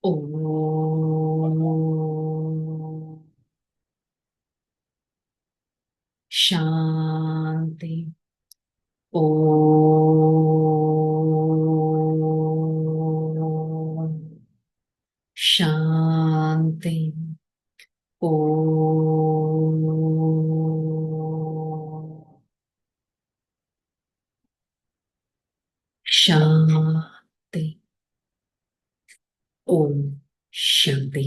ఓం శాంతి. ఓం శాంతి. ఓం శాంతి. ఓం శాంతి.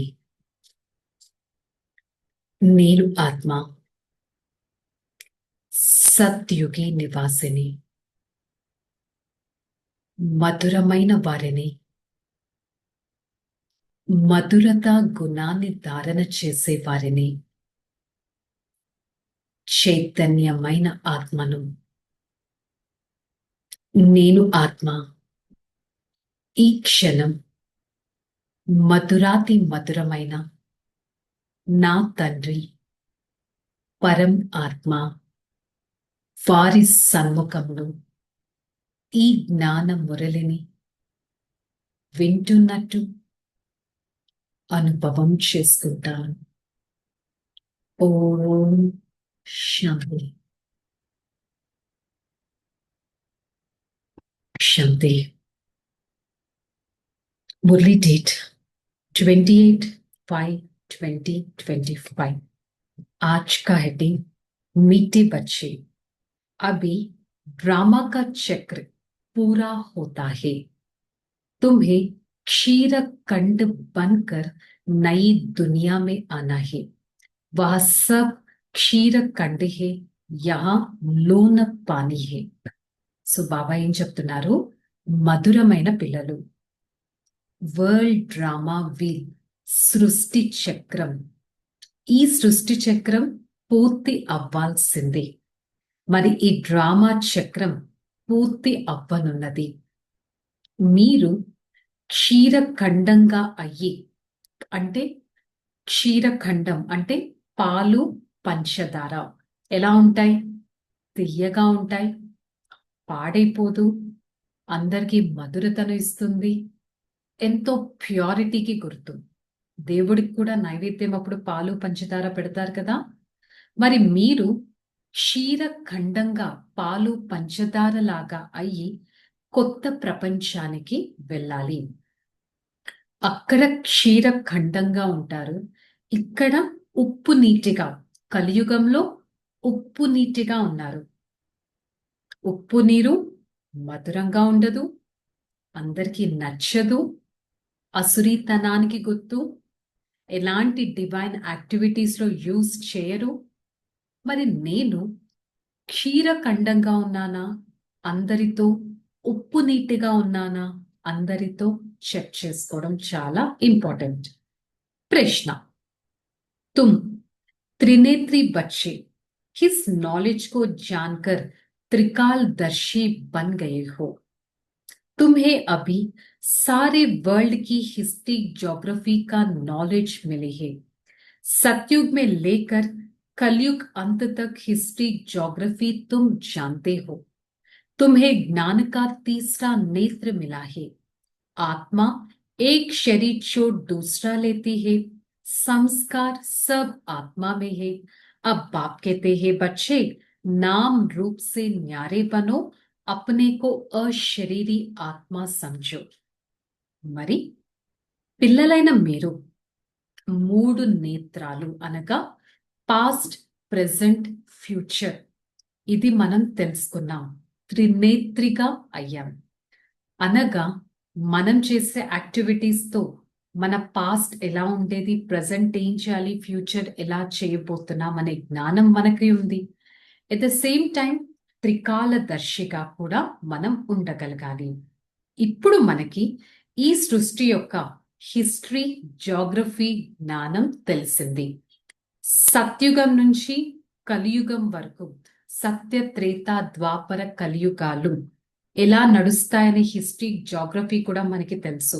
నేను ఆత్మ, సత్యుగి నివాసిని, మధురమైన వారిని, మధురత గుణాన్ని ధారణ చేసే వారిని, చైతన్యమైన ఆత్మను. నేను ఆత్మ ఈ క్షణం మధురాతి మధురమైన నా తండ్రి పరం ఆత్మ వారి సన్ముఖంలో ఈ జ్ఞాన మురళిని వింటున్నట్టు అనుభవం చేసుకుంటాను. ఓం శాంతి. शांति. मुरली डेट 28/5/2025. आज का हेडिंग मीठे बच्चे, अभी ड्रामा का चक्र पूरा होता है। तुम्हें क्षीर कंड बनकर नई दुनिया में आना है। वह सब क्षीर कंड है, यहाँ लोन पानी है. సో బాబా ఏం చెప్తున్నారు? మధురమైన పిల్లలు, వరల్డ్ డ్రామా వీల్, సృష్టి చక్రం, ఈ సృష్టి చక్రం పూర్తి అవ్వాల్సిందే. మరి ఈ డ్రామా చక్రం పూర్తి అవ్వనున్నది. మీరు క్షీరఖండంగా అయ్యి, అంటే క్షీరఖండం అంటే పాలు పంచదార ఎలా ఉంటాయి? తియ్యగా ఉంటాయి, పాడైపోదు, అందరికీ మధురతను ఇస్తుంది, ఎంతో ప్యూరిటీకి గుర్తు. దేవుడికి కూడా నైవేద్యం అప్పుడు పాలు పంచదార పెడతారు కదా. మరి మీరు క్షీరఖండంగా పాలు పంచదార లాగా అయ్యి కొత్త ప్రపంచానికి వెళ్ళాలి. అక్కడ క్షీరఖండంగా ఉంటారు, ఇక్కడ ఉప్పు నీటిగా, కలియుగంలో ఉప్పు నీటిగా ఉన్నారు. ఉప్పు నీరు మధురంగా ఉండదు, అందరికీ నచ్చదు, అసురీతనానికి గుర్తు, ఎలాంటి డివైన్ యాక్టివిటీస్లో యూజ్ చేయరు. మరి నేను క్షీరఖండంగా ఉన్నానా, అందరితో ఉప్పు నీటిగా ఉన్నానా, అందరితో చెక్ చేసుకోవడం చాలా ఇంపార్టెంట్. ప్రశ్న, तुम त्रिनेत्री बच्चे किस नॉलेज को जानकर त्रिकालदर्शी बन गए हो? तुम्हें अभी सारे वर्ल्ड की हिस्ट्री ज्योग्राफी का नॉलेज मिली है। सतयुग में लेकर कलयुग अंत तक हिस्ट्री ज्योग्राफी तुम जानते हो। तुम्हें ज्ञान का तीसरा नेत्र मिला है। आत्मा एक शरीर छोड़ दूसरा लेती है, संस्कार सब आत्मा में है। अब बाप कहते हैं, बच्चे नाम रूप से न्यारे बनो, अपने को अशरीरी आत्मा समझो. మరి పిల్లలైన మీరు మూడు నేత్రాలు అనగా పాస్ట్, ప్రెజెంట్, ఫ్యూచర్, ఇది మనం తెలుసుకున్నాం. త్రినేత్రిగా అయ్యాం అనగా మనం చేసే యాక్టివిటీస్తో మన పాస్ట్ ఎలా ఉండేది, ప్రజెంట్ ఏం చేయాలి, ఫ్యూచర్ ఎలా చేయబోతున్నాం అనే జ్ఞానం మనకి ఉంది. ఎట్ ద సేమ్ టైం త్రికాలదర్శిగా కూడా మనం ఉండగలగాలి. ఇప్పుడు మనకి ఈ సృష్టి యొక్క హిస్టరీ, జియోగ్రఫీ జ్ఞానం తెలిసింది. సత్యుగం నుంచి కలియుగం వరకు, సత్య, త్రేత, ద్వాపర, కలియుగాలు ఎలా నడుస్తాయనే హిస్టరీ, జియోగ్రఫీ కూడా మనకి తెలుసు.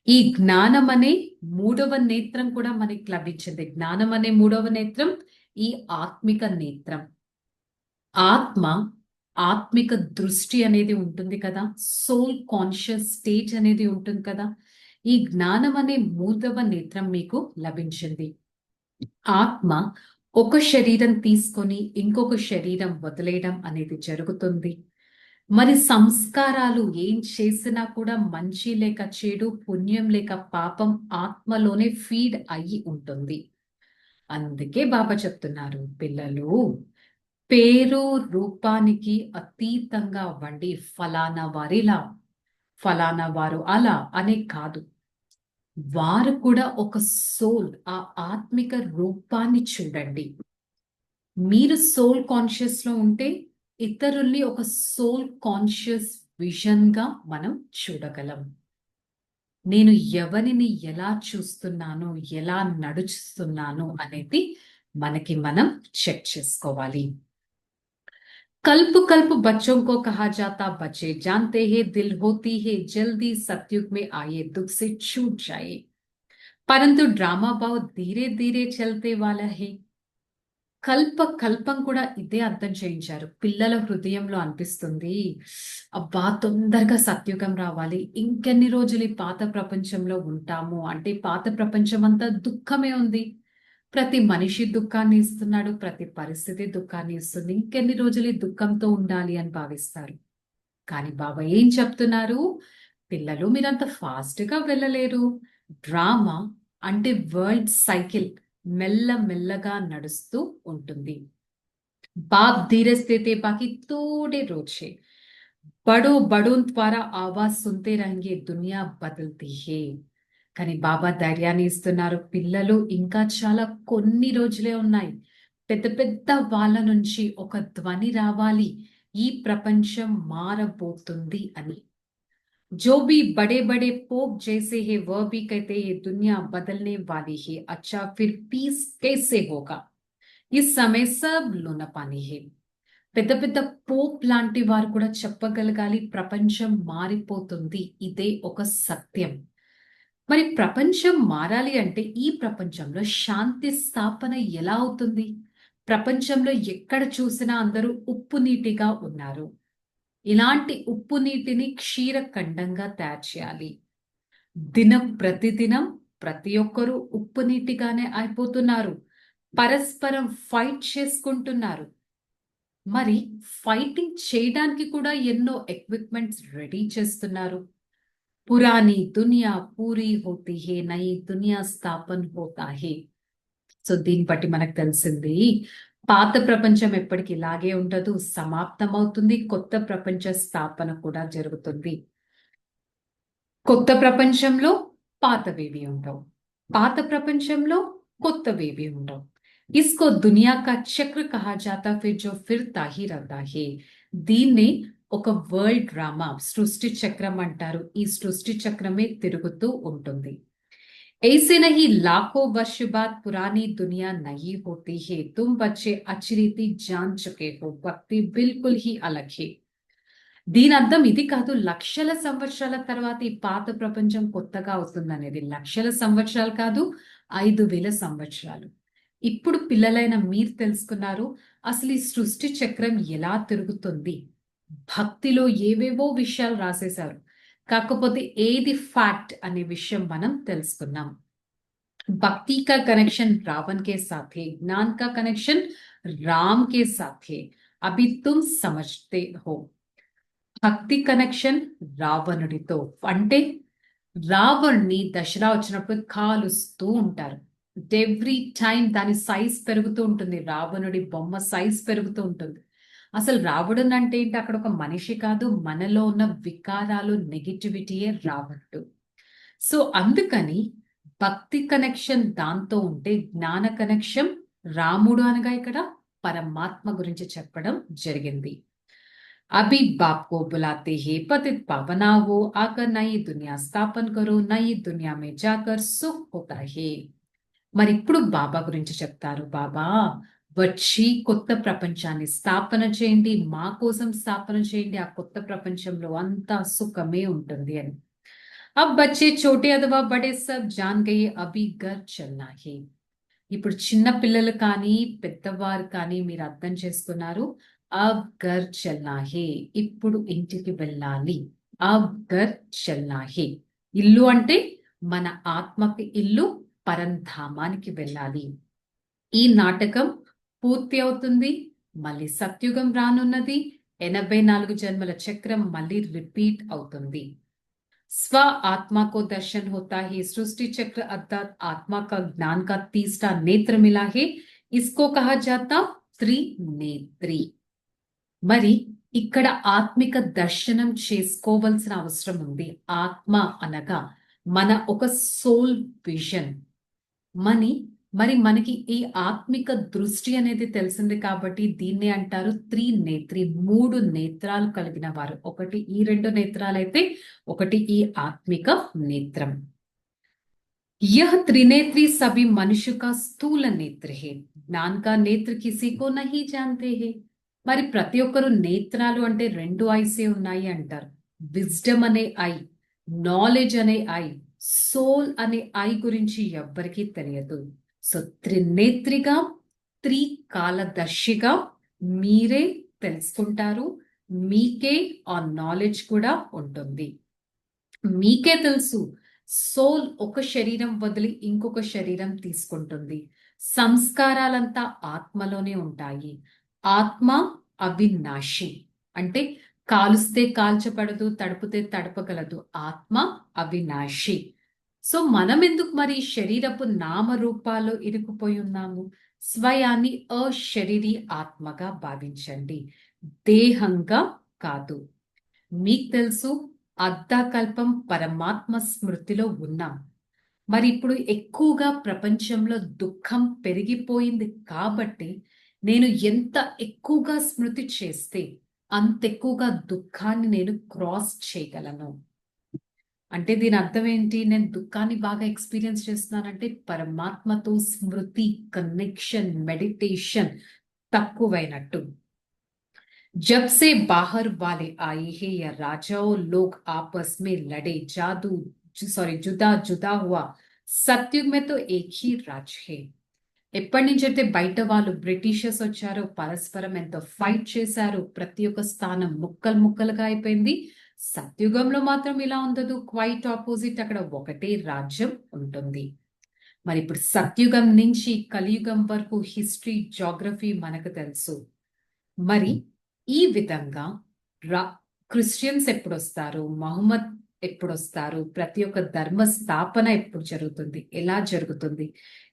ఈ జ్ఞానం అనే మూడవ నేత్రం కూడా మనకి లభించింది. జ్ఞానం అనే మూడవ నేత్రం ఈ ఆత్మిక నేత్రం. ఆత్మ, ఆత్మిక దృష్టి అనేది ఉంటుంది కదా, సోల్ కాన్షియస్ స్టేట్ అనేది ఉంటుంది కదా. ఈ జ్ఞానం అనే మూడవ నేత్రం మీకు లభించింది. ఆత్మ ఒక శరీరం తీసుకొని ఇంకొక శరీరం వదిలేయడం అనేది జరుగుతుంది. మరి సంస్కారాలు ఏం చేసినా కూడా మంచి లేక చెడు, పుణ్యం లేక పాపం ఆత్మలోనే ఫీడ్ అయ్యి ఉంటుంది. అందుకే బాబా చెప్తున్నారు, పిల్లలు పేరు రూపానికి అతీతంగా అవ్వండి. ఫలానా వారిలా, ఫలానా వారు అలా అనే కాదు. వారు కూడా ఒక సోల్, ఆ ఆత్మిక రూపాన్ని చూడండి. మీరు సోల్ కాన్షియస్ లో ఉంటే ఇతరుల్ని ఒక సోల్ కాన్షియస్ విజన్ గా మనం చూడగలం. నేను ఎవరిని ఎలా చూస్తున్నాను, ఎలా నడుస్తున్నాను అనేది మనకి మనం చెక్ చేసుకోవాలి. कल्प कल्प बच्चों को कहा जाता बच्चे जानते हैं दिल होती है जल्दी सतयुग में आए दुख से छूट जाए परंतु ड्रामा बहुत धीरे धीरे चलते वाला है. కల్ప కల్పం కూడా ఇదే అర్థం చేయించారు. పిల్లల హృదయంలో అనిపిస్తుంది, అబ్బా తొందరగా సత్యుగం రావాలి, ఇంకెన్ని రోజులు ఈ పాత ప్రపంచంలో ఉంటాము అంటే పాత ప్రపంచం అంతా దుఃఖమే ఉంది. ప్రతి మనిషి దుఃఖాన్ని ఇస్తున్నాడు, ప్రతి పరిస్థితి దుఃఖాన్ని ఇస్తుంది, ఇంకెన్ని రోజులు ఈ దుఃఖంతో ఉండాలి అని భావిస్తారు. కానీ బాబా ఏం చెప్తున్నారు, పిల్లలు మీరంత ఫాస్ట్ గా వెళ్ళలేరు. డ్రామా అంటే వరల్డ్ సైకిల్ మెల్ల మెల్లగా నడుస్తూ ఉంటుంది. बाप धीरज देते बाकी थोड़े रोज है बड़ो बड़ों द्वारा आवाज सुनते रहेंगे दुनिया बदलती है. కానీ బాబా ధైర్యాన్ని ఇస్తున్నారు, పిల్లలు ఇంకా చాలా కొన్ని రోజులే ఉన్నాయి. పెద్ద పెద్ద వాళ్ళ నుంచి ఒక ధ్వని రావాలి, ఈ ప్రపంచం మారబోతుంది అని. जो भी बड़े बड़े पोप जैसे है वह भी कहते हैं दुनिया बदलने वाली है. अच्छा फिर पीस कैसे होगा. ఈ समय सब लोना पानी है. పెద్ద పెద్ద పోప్ లాంటి వారు కూడా చెప్పగలగాలి, ప్రపంచం మారిపోతుంది, ఇదే ఒక సత్యం. మరి ప్రపంచం మారాలి అంటే ఈ ప్రపంచంలో శాంతి స్థాపన ఎలా అవుతుంది? ప్రపంచంలో ఎక్కడ చూసినా అందరూ ఉప్పు నీటిగా ఉన్నారు. ఇలాంటి ఉప్పు నీటిని క్షీరఖండంగా తయారు చేయాలి. ప్రతిదినం ప్రతి ఒక్కరూ ఉప్పు నీటిగానే అయిపోతున్నారు. పరస్పరం ఫైట్ చేసుకుంటున్నారు. మరి ఫైటింగ్ చేయడానికి కూడా ఎన్నో ఎక్విప్మెంట్స్ రెడీ చేస్తున్నారు. పురాణి దునియా పూరి హోతీ హే, నయి దునియా స్థాపన్ హోతా హే. సో దీన్ని బట్టి మనకు తెలిసింది, పాత ప్రపంచం ఎప్పటికి ఇలాగే ఉండదు, సమాప్తం అవుతుంది, కొత్త ప్రపంచ స్థాపన కూడా జరుగుతుంది. కొత్త ప్రపంచంలో పాతవేవి ఉండవు, పాత ప్రపంచంలో కొత్తవేవి ఉండవు. इसको दुनिया का चक्र कहा जाता फिर जो फिरता ही रहता है. దీన్నే ఒక వరల్డ్ డ్రామా, సృష్టి చక్రం అంటారు. ఈ సృష్టి చక్రమే తిరుగుతూ ఉంటుంది. ऐसे नहीं लाखों वर्ष बाद पुरानी दुनिया नहीं होती है. तुम बच्चे अच्छी रीति जान चुके हो भक्ति बिल्कुल ही अलग है. దీని అర్థం ఇది కాదు, లక్షల సంవత్సరాల తర్వాత ఈ పాత ప్రపంచం కొత్తగా అవుతుందనేది. లక్షల సంవత్సరాలు కాదు, 5,000 సంవత్సరాలు. ఇప్పుడు పిల్లలైన మీరు తెలుసుకున్నారు అసలు ఈ సృష్టి చక్రం ఎలా తిరుగుతుంది. భక్తిలో ఏవేవో విషయాలు రాసేశారు, కాకపోతే ఏది ఫ్యాక్ట్ అనే విషయం మనం తెలుసుకున్నాం. భక్తి కా కనెక్షన్ రావణ్ కే సాథ్ హై, జ్ఞాన్ కా కనెక్షన్ రామ్ కే సాథ్ హై. అభి తుమ్ సమజ్తే హో. భక్తి కనెక్షన్ రావణుడితో, అంటే రావణ్ణి దసరా వచ్చినప్పుడు కాలుస్తూ ఉంటారు. ఎవ్రీ టైం దాని సైజ్ పెరుగుతూ ఉంటుంది, రావణుడి బొమ్మ సైజ్ పెరుగుతూ ఉంటుంది. అసలు రావణుడు అంటే ఏంటి, అక్కడ ఒక మనిషి కాదు, మనలో ఉన్న వికారాలు నెగిటివిటీయే రావణుడు. సో అందుకని భక్తి కనెక్షన్ దాంతో ఉంటే, జ్ఞాన కనెక్షన్ రాముడు అనగా ఇక్కడ పరమాత్మ గురించి చెప్పడం జరిగింది. अभी बाप को बुलाते हैं पतित पावना हो, आकर नई दुनिया स्थापन करो, नई दुनिया में जाकर सुख होता है. మరి ఇప్పుడు బాబా గురించి చెప్తారు. బాబా వచ్చి కొత్త ప్రపంచాన్ని స్థాపన చేయండి, మా కోసం స్థాపన చేయండి, ఆ కొత్త ప్రపంచంలో అంతా సుఖమే ఉంటుంది అని. అబ్ బచ్చే చోటే అథవా బడే సబ్ జాన్ గయే అభి ఘర్ చల్నా హే. ఇప్పుడు చిన్న పిల్లలు కానీ పెద్దవారు కానీ మీరు అర్థం చేసుకున్నారు, అబ్ ఘర్ చల్నా హే, ఇప్పుడు ఇంటికి వెళ్ళాలి. అబ్ ఘర్ చల్నా హే. ఇల్లు అంటే మన ఆత్మకి ఇల్లు పరంధామానికి వెళ్ళాలి. ఈ నాటకం పూర్తి అవుతుంది. మళ్ళీ సత్యుగం రానున్నది. 84 జన్మల చక్రం మళ్ళీ రిపీట్ అవుతుంది. स्व आत्मा को दर्शन होता है। सृष्टि चक्र अर्थात आत्मा का ज्ञान का तीसरा नेत्र मिला है। इसको कहा जाता त्रिनेत्री। మరి ఇక్కడ ఆత్మిక దర్శనం చేసుకోవాల్సిన అవసరం ఉంది. ఆత్మ అనగా మన ఒక సోల్ విజన్. మరి మనకి ఈ ఆత్మిక దృష్టి అనేది తెలిసింది కాబట్టి దీన్ని అంటారు త్రినేత్రి. 3 నేత్రాలు కలిగిన వారు. ఒకటి ఈ 2 నేత్రాలైతే ఒకటి ఈ ఆత్మిక నేత్రం. यह त्रिनेत्री सभी मनुष्य का స్థూల నేత్ర है। ज्ञान का नेत्र किसी को नहीं जानते हैं। మరి ప్రతి ఒక్కరు నేత్రాలు అంటే 2 ఐసే ఉన్నాయి అంటారు. విజ్డమ్ అనే ఐ, నాలెడ్జ్ అనే ఐ, సోల్ అనే ఐ గురించి ఎవ్వరికీ తెలియదు. సో త్రినేత్రిగా, త్రికాలదర్శిగా మీరే తెలుసుకుంటారు. మీకే ఆ నాలెడ్జ్ కూడా ఉంటుంది. మీకే తెలుసు సోల్ ఒక శరీరం వదిలి ఇంకొక శరీరం తీసుకుంటుంది. సంస్కారాలంతా ఆత్మలోనే ఉంటాయి. ఆత్మ అవినాశి అంటే కాలుస్తే కాల్చబడదు, తడుపుతే తడపగలదు. ఆత్మ అవినాశి. సో మనం ఎందుకు మరి శరీరపు నామరూపాల్లో ఇరుకుపోయి ఉన్నాము? స్వయాన్ని అశరీరీ ఆత్మగా భావించండి, దేహంగా కాదు. మీకు తెలుసు అర్ధకల్పం పరమాత్మ స్మృతిలో ఉన్నాం. మరి ఇప్పుడు ఎక్కువగా ప్రపంచంలో దుఃఖం పెరిగిపోయింది కాబట్టి నేను ఎంత ఎక్కువగా స్మృతి చేస్తే అంత ఎక్కువగా దుఃఖాన్ని నేను క్రాస్ చేయగలను. అంటే దీని అర్థం ఏంటి? నేను దుఃఖాన్ని బాగా ఎక్స్పీరియన్స్ చేస్తున్నానంటే పరమాత్మతో స్మృతి, కనెక్షన్, మెడిటేషన్ తక్కువైనట్టు. जब से बाहर वाले आए हैं या राजाओं लोग आपस में लड़े, जुदा जुदा हुआ, सतयुग में तो एक ही राज है। ఎప్పటి నుంచి అయితే బయట వాళ్ళు బ్రిటిషర్స్ వచ్చారో పరస్పరం ఎంతో ఫైట్ చేశారు. ప్రతి ఒక్క స్థానం ముక్కలు ముక్కలుగా అయిపోయింది. సత్యుగంలో మాత్రం ఇలా ఉండదు, క్వైట్ ఆపోజిట్. అక్కడ ఒకటే రాజ్యం ఉంటుంది. మరి ఇప్పుడు సత్యుగం నుంచి కలియుగం వరకు హిస్టరీ, జాగ్రఫీ మనకు తెలుసు. మరి ఈ విధంగా క్రిస్టియన్స్ ఎప్పుడు వస్తారు, మహమ్మద్ ఎప్పుడు వస్తారు, ప్రతి ఒక్క ధర్మ స్థాపన ఎప్పుడు జరుగుతుంది, ఎలా జరుగుతుంది,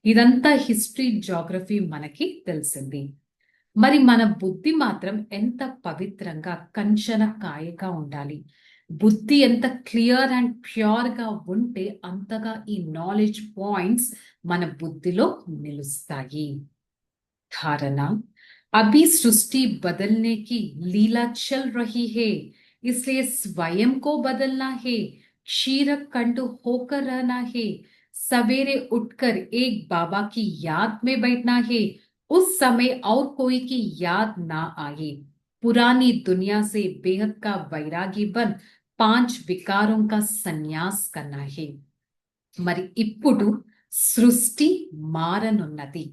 ఇదంతా హిస్టరీ, జాగ్రఫీ మనకి తెలిసింది. మరి మన బుద్ధి మాత్రం ఎంత పవిత్రంగా కంచన కాయగా ఉండాలి. బుద్ధి ఎంత క్లియర్ అండ్ ప్యూర్ గా ఉంటే అంతగా ఈ నాలెడ్జ్ పాయింట్స్ మన బుద్ధిలో నిలుస్తాయి. ధారణ, अभी सृष्टि बदलने की लीला चल रही है, इसलिए स्वयं को बदलना है, क्षीर कंठ होकर रहना है, सवेरे उठकर एक बाबा की याद में बैठना है, उस समय और कोई की याद ना आए, पुरानी दुनिया से बेहद का वैरागी बन 5 विकारों का संन्यास करना है. మరి ఇప్పుడు సృష్టి మారనున్నది.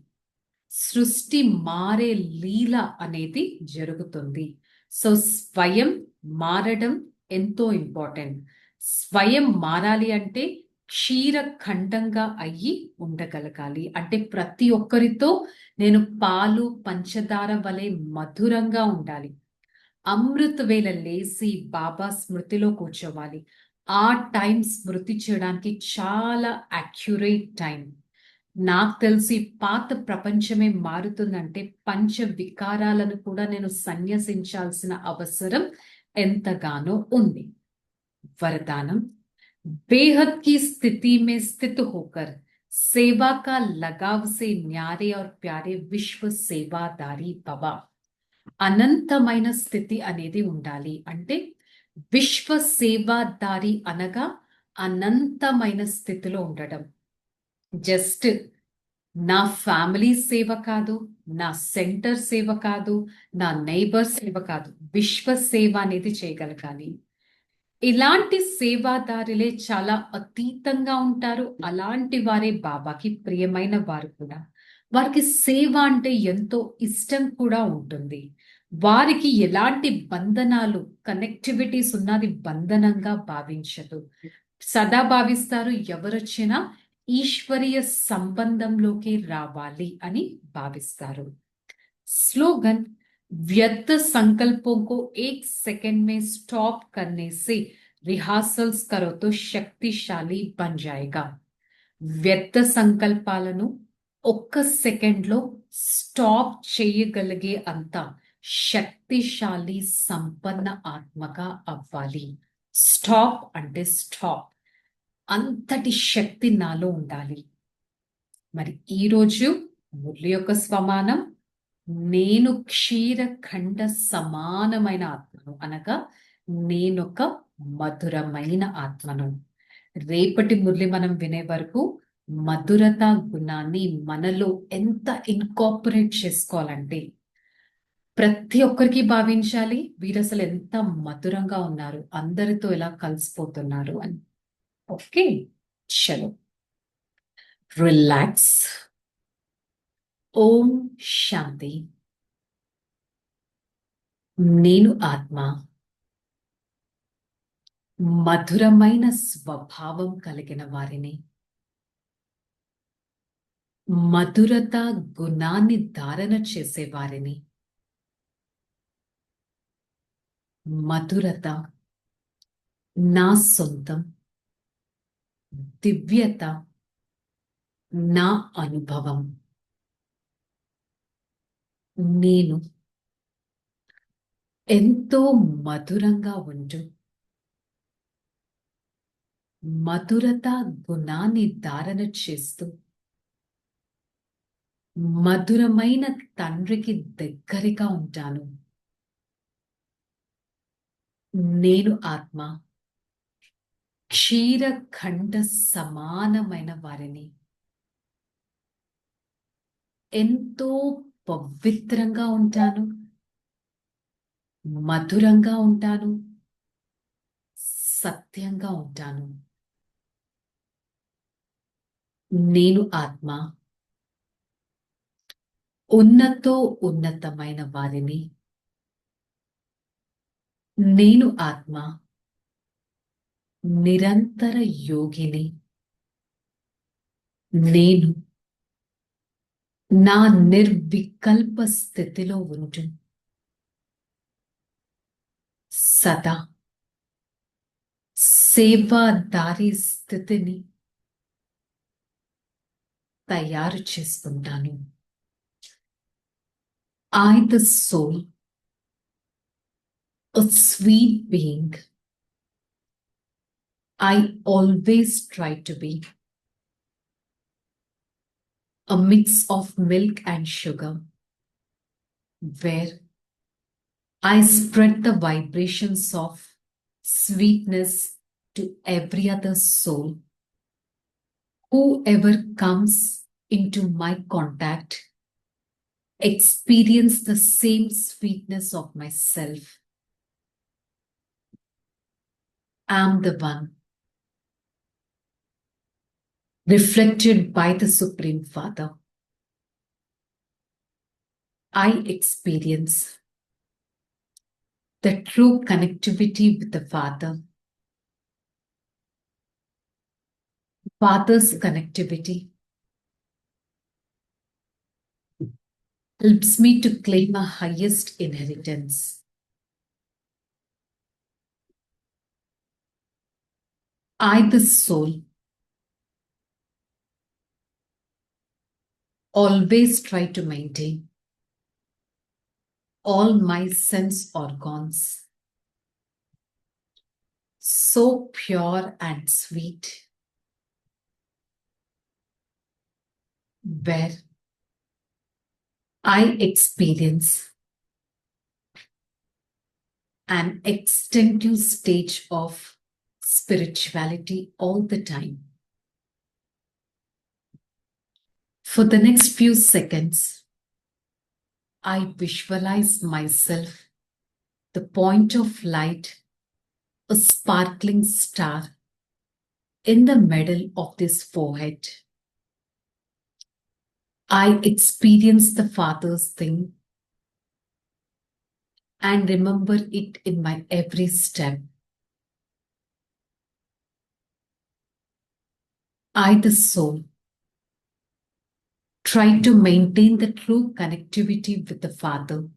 సృష్టి మారే లీల అనేది జరుగుతుంది. సో స్వయం మారడం ఎంతో ఇంపార్టెంట్. స్వయం మారాలి అంటే క్షీర ఖండంగా అయ్యి ఉండగలగాలి. అంటే ప్రతి ఒక్కరితో నేను పాలు పంచదార వలె మధురంగా ఉండాలి. అమృత వేళ లేసి బాబా స్మృతిలో కూర్చోవాలి. ఆ టైం స్మృతి చేయడానికి చాలా అక్యురేట్ టైం. నాకు తెలిసి పాత ప్రపంచమే మారుతుందంటే పంచ వికారాలను కూడా నేను సన్యసించాల్సిన అవసరం ఎంతగానో ఉంది. वरदानम, बेहद की स्थिति में स्थित होकर सेवा का लगाव से न्यारे और प्यारे विश्व सेवादारी भव. అనంతమైన స్థితి అనేది ఉండాలి. అంటే విశ్వ సేవాదారి అనగా అనంతమైన స్థితిలో ఉండడం. జస్ట్ నా ఫ్యామిలీ సేవ కాదు, నా సెంటర్ సేవ కాదు, నా నైబర్ సేవ కాదు, విశ్వ సేవ అనేది చేయగలగాలి. ఇలాంటి సేవాదారులే చాలా అతీతంగా ఉంటారు. అలాంటి వారే బాబాకి ప్రియమైన వారు కూడా. వారికి సేవ అంటే ఎంతో ఇష్టం కూడా ఉంటుంది. వారికి ఎలాంటి బంధనాలు, కనెక్టివిటీస్ ఉన్నది బంధనంగా భావించదు. సదా భావిస్తారు ఎవరొచ్చినా ఈశ్వరీయ సంబంధంలోకి రావాలి అని భావిస్తారు. स्लोगन व्यर्थ संकल्पों को 1 सेकंड में स्टॉप करने से रिहर्सल्स करो तो शक्तिशाली बन जाएगा. వ్యర్థ సంకల్పాలను 1 సెకండ్లో స్టాప్ చేయగలిగే అంత శక్తిశాలి సంపన్న ఆత్మగా అవ్వాలి. స్టాప్ అంటే స్టాప్, అంతటి శక్తి నాలో ఉండాలి. మరి ఈరోజు మురళి యొక్క స్వమానం, నేను క్షీరఖండ సమానమైన ఆత్మను, అనగా నేనొక మధురమైన ఆత్మను. రేపటి మురళి మనం వినే వరకు మధురత గుణాన్ని మనలో ఎంత ఇన్కార్పొరేట్ చేసుకోవాలంటే, ప్రతి ఒక్కరికి భావించాలి వీరు అసలు ఎంత మధురంగా ఉన్నారు, అందరితో ఎలా కలిసిపోతున్నారు అని. ఓకే, చలో రిలాక్స్. ఓం శాంతి. నేను ఆత్మ మధురమైన స్వభావం కలిగిన వారిని, మధురత గుణాన్ని ధారణ చేసేవారిని. మధురత నా సొంతం, దివ్యత నా అనుభవం. నేను ఎంతో మధురంగా ఉంటూ మధురత గుణాన్ని ధారణ చేస్తూ మధురమైన తండ్రికి దగ్గరగా ఉంటాను. నేను ఆత్మ క్షీరఖండ సమానమైన వారిని, ఎంతో పవిత్రంగా ఉంటాను, మధురంగా ఉంటాను, సత్యంగా ఉంటాను. నేను ఆత్మ ఉన్నతమైన వారిని, నేను ఆత్మ నిరంతర యోగిని. నేను నా నిర్వికల్ప స్థితిలో ఉంటూ సదా సేవాదారి స్థితిని తయారు చేసుకుంటాను. I, the soul, a sweet being, I always try to be a mix of milk and sugar, where I spread the vibrations of sweetness to every other soul. Whoever comes into my contact experience the same sweetness of myself. I am the one reflected by the Supreme Father. I experience the true connectivity with the Father. Father's connectivity helps me to claim a highest inheritance. I, the soul, always try to maintain all my sense organs so pure and sweet, where I experience an extensive stage of spirituality all the time. For the next few seconds, I visualize myself the point of light, a sparkling star in the middle of this forehead. I experience the Father's thing and remember it in my every step. I, the soul, try to maintain the true connectivity with the Father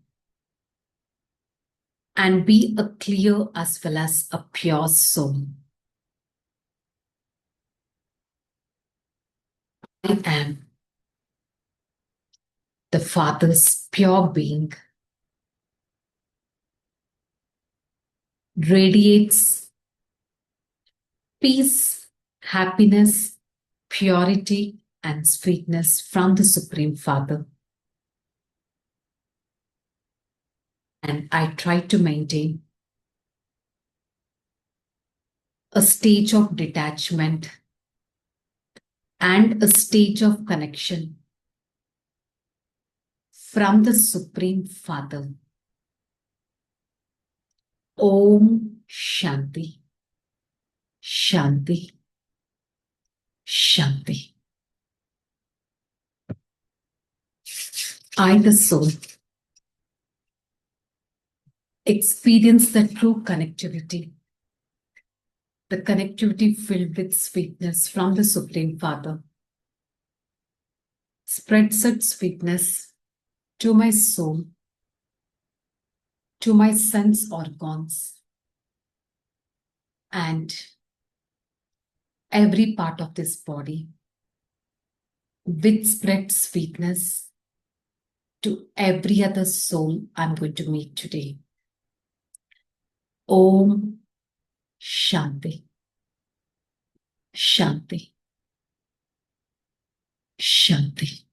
and be a clear as well as a pure soul. I am the Father's pure being, radiates peace, happiness, purity, and sweetness from the Supreme Father. And I try to maintain a stage of detachment and a stage of connection from the Supreme Father. Om Shanti, Shanti, Shanti. I, the soul, experience the true connectivity, the connectivity filled with sweetness from the Supreme Father. Spread such sweetness to my soul, to my sense organs, and every part of this body, with spread sweetness to every other soul I'm going to meet today. Om Shanti, Shanti, Shanti.